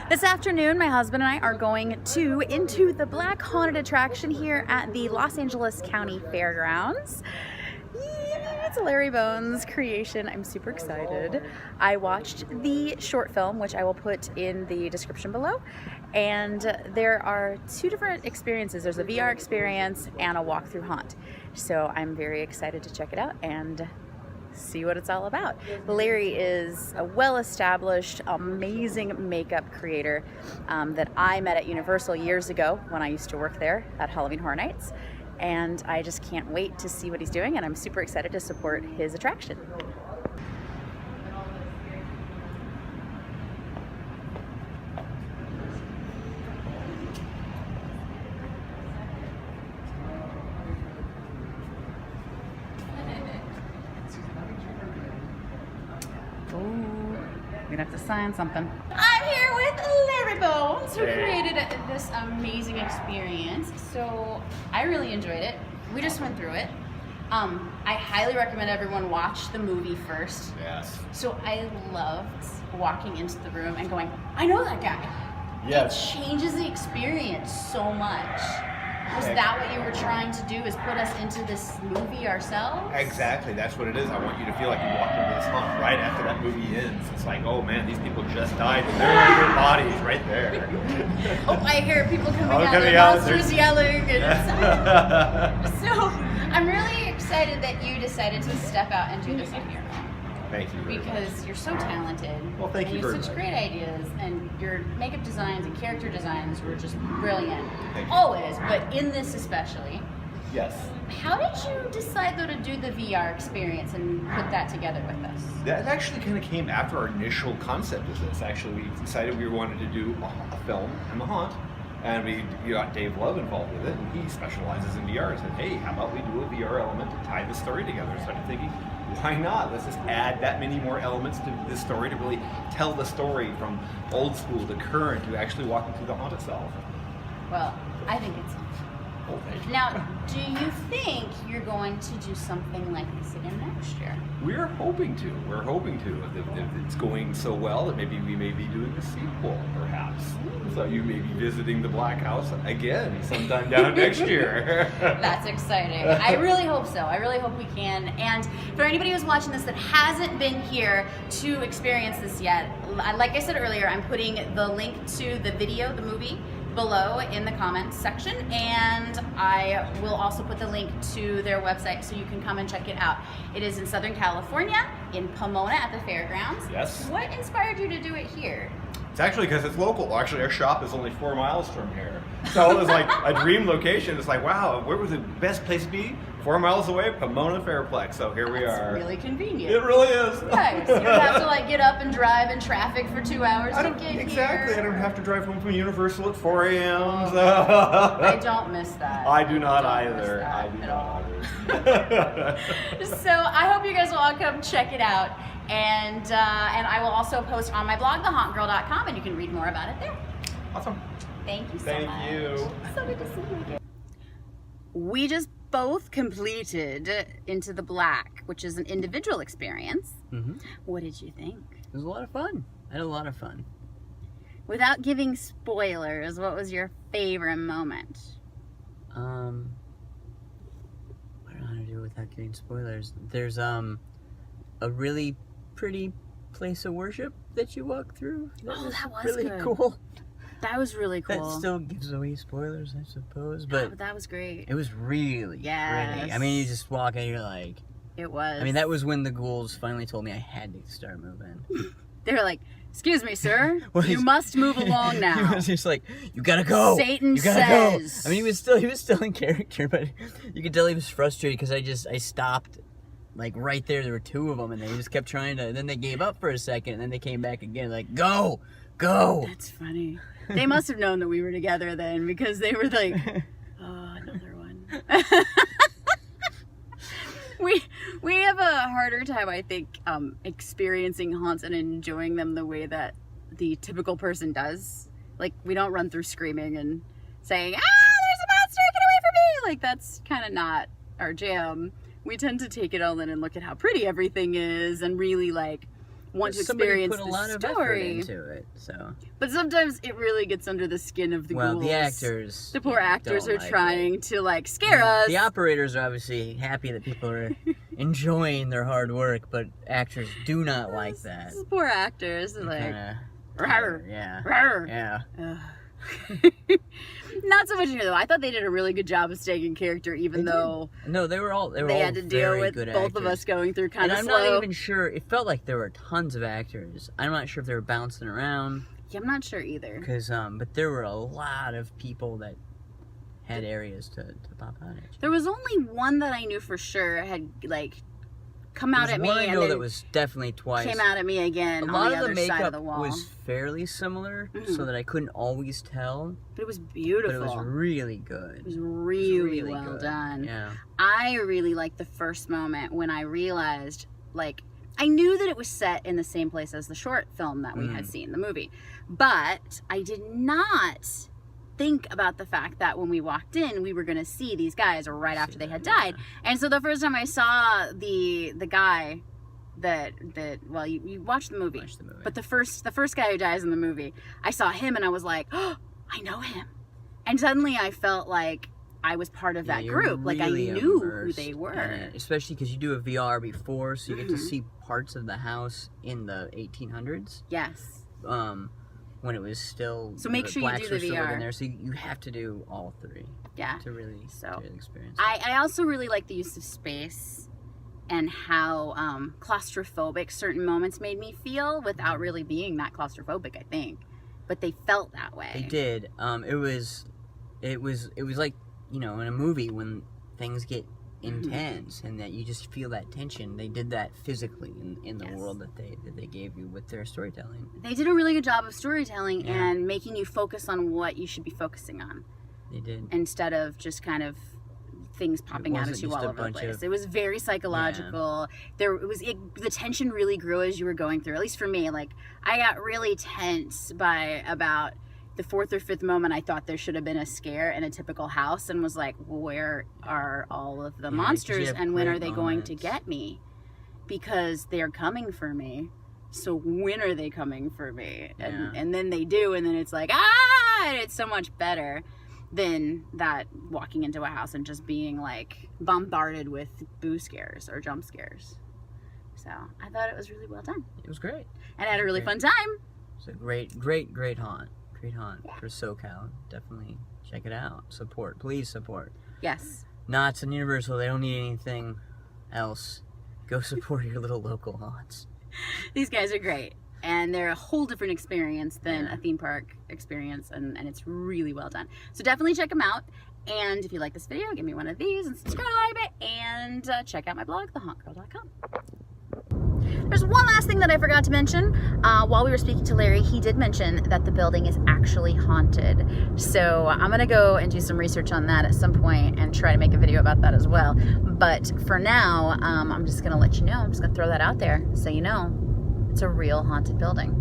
This afternoon, my husband and I are going into the Black Haunted attraction here at the Los Angeles County Fairgrounds. It's a Larry Bones creation. I'm super excited. I watched the short film, which I will put in the description below. And there are two different experiences. There's a VR experience and a walk-through haunt. So I'm very excited to check it out and see what it's all about. Larry is a well-established, amazing makeup creator that I met at Universal years ago when I used to work there at Halloween Horror Nights. And I just can't wait to see what he's doing, and I'm super excited to support his attraction. I'm gonna have to sign something. I'm here with Larry Bones, who created this amazing experience. So I really enjoyed it. We just went through it. I highly recommend everyone watch the movie first. Yes. So I loved walking into the room and going, I know that guy. Yes. It changes the experience so much. Was that what you were trying to do, is put us into this movie ourselves? Exactly, that's what it is. I want you to feel like you walked into this haunt right after that movie ends. It's like, oh man, these people just died. And there are their bodies right there. Oh, I hear people coming out, the monsters yelling. And so I'm really excited that you decided to step out and do this on your own. Thank you. Because you're so talented. Well, thank you very very much. Such much. great ideas, and your makeup designs and character designs were just brilliant. Thank you. Always, but in this especially. Yes. How did you decide though to do the VR experience and put that together with us? That actually kind of came after our initial concept of this. Actually, we decided we wanted to do a film on the haunt, and we got Dave Love involved with it, and he specializes in VR. I said, hey, how about we do a VR element to tie the story together? So I started thinking, why not? Let's just add that many more elements to this story to really tell the story from old school to current to actually walking through the haunt itself. Well, I think it's Oh, thank you. Now, do you think you're going to do something like this again next year? We're hoping to. We're hoping to. If it's going so well that maybe we may be doing a sequel, perhaps. So you may be visiting the Black House again sometime down next year. That's exciting. I really hope so. I really hope we can. And for anybody who's watching this that hasn't been here to experience this yet, like I said earlier, I'm putting the link to the video, the movie, below in the comments section, and I will also put the link to their website so you can come and check it out. It is in Southern California, in Pomona at the fairgrounds. Yes. What inspired you to do it here? It's actually because it's local. Actually, our shop is only 4 miles from here. So it was like a dream location. It's like, wow, where was the best place to be? 4 miles away, Pomona Fairplex. So here we are. It's really convenient. It really is. Nice. You don't have to like get up and drive in traffic for 2 hours to get exactly. here. I don't have to drive home from Universal at 4 a.m. Oh, So. I don't miss that. I do not I don't miss either. that I do at not all. either. So I hope you guys will all come check it out. And I will also post on my blog, thehauntgirl.com, and you can read more about it there. Awesome. Thank you so Thank much. you. So good to see you again. We just both completed Into the Black, which is an individual experience. Mm-hmm. What did you think? It was a lot of fun. I had a lot of fun. Without giving spoilers, what was your favorite moment? I don't know how to do it without giving spoilers. There's a really pretty place of worship that you walk through. That was really good. cool. That was really cool. That still gives away spoilers, I suppose, Yeah, but but that was great. it was really pretty. I mean, you just walk and you're like, It was. I mean, that was when the ghouls finally told me I had to start moving. They were like, "Excuse me, sir. Well, You he's- must move along He now." was just like, you gotta go. Satan you gotta says. go. I mean, he was still in character, but you could tell he was frustrated because I stopped, like right there. There were 2 of them, and they just kept trying to. Then they gave up for a second, and then they came back again, like, go. That's funny. They must have known that we were together then, because they were like, "Oh, another one." We have a harder time, I think, experiencing haunts and enjoying them the way that the typical person does. Like, we don't run through screaming and saying, "Ah, there's a monster, get away from me!" Like, that's kind of not our jam. We tend to take it all in and look at how pretty everything is and really, like, want to Somebody experience put a the lot of effort story. into it, so. But sometimes it really gets under the skin of the Well, ghouls. the actors. The poor actors don't are like trying it. to like scare us. The operators are obviously happy that people are enjoying their hard work, but actors do not like that. These poor actors, like, Kinda, "Rawr, yeah. rawr." Yeah. Ugh. Not so much here though. I thought they did a really good job of staying in character, even They did. though No, they were all they had to deal very with good both of actors. us going through kind And of I'm slow. not even sure. It felt like there were tons of actors. I'm not sure if they were bouncing around, Yeah, I'm not sure either. but there were a lot of people that had areas to pop out at. There was only one that I knew for sure had like come out There's at me one I and know then that was definitely twice. came out at me again A on lot the of the other side of makeup the wall. was fairly similar, Mhm. so that I couldn't always tell. But it was But beautiful. it was really good. It was It was really well good. done. Yeah. I really liked the first moment when I realized, like, I knew that it was set in the same place as the short film that we had seen, the movie. But I did not think about the fact that when we walked in, we were going to see these guys right after they had died. And so the first time I saw the guy that well, you watched the movie. Watched the movie. But the first guy who dies in the movie, I saw him and I was like, oh, I know him. And suddenly I felt like I was part of that you're group. Like I really knew who immersed they in were. it, especially because you do a VR before, so you get to Mhm. see parts of the house in the 1800s. Yes. When it was still So make the sure you blacks do the were still VR. living there, so you have to do all three Yeah. to really experience. I also really like the use of space and how claustrophobic certain moments made me feel without really being that claustrophobic, I think. But they felt that way. They did. It was like, you know, in a movie when things get intense and that you just feel that tension. They did that physically in the Yes. world that they gave you with their storytelling. They did a really good job of storytelling Yeah. and making you focus on what you should be focusing on They did. instead of just kind of things popping out at wasn't you just all a over the bunch place. of- It was very psychological. The tension really grew as you were going through. At least for me, like I got really tense by about the fourth or fifth moment. I thought there should have been a scare in a typical house, and was like, where are all of the Yeah, 'cause you monsters, have and when great are they going to moments. get me? Because they're coming for me. So when are they coming for me? Yeah. And then they do, and then it's like, ah! And it's so much better than that walking into a house and just being like bombarded with boo scares or jump scares. So I thought it was really well done, It was great. and I had a really Great. fun time. It's a great haunt. Great haunt for SoCal. Definitely check it out. Support. Please support. Yes. Knott's and Universal, they don't need anything else. Go support your little local haunts. These guys are great, and they're a whole different experience than Yeah. a theme park experience, and it's really well done. So definitely check them out. And if you like this video, give me one of these and subscribe, and check out my blog, thehauntgirl.com. There's one last thing that I forgot to mention. While we were speaking to Larry, he did mention that the building is actually haunted. So I'm gonna go and do some research on that at some point and try to make a video about that as well. But for now, I'm just gonna let you know, I'm just gonna throw that out there so you know it's a real haunted building.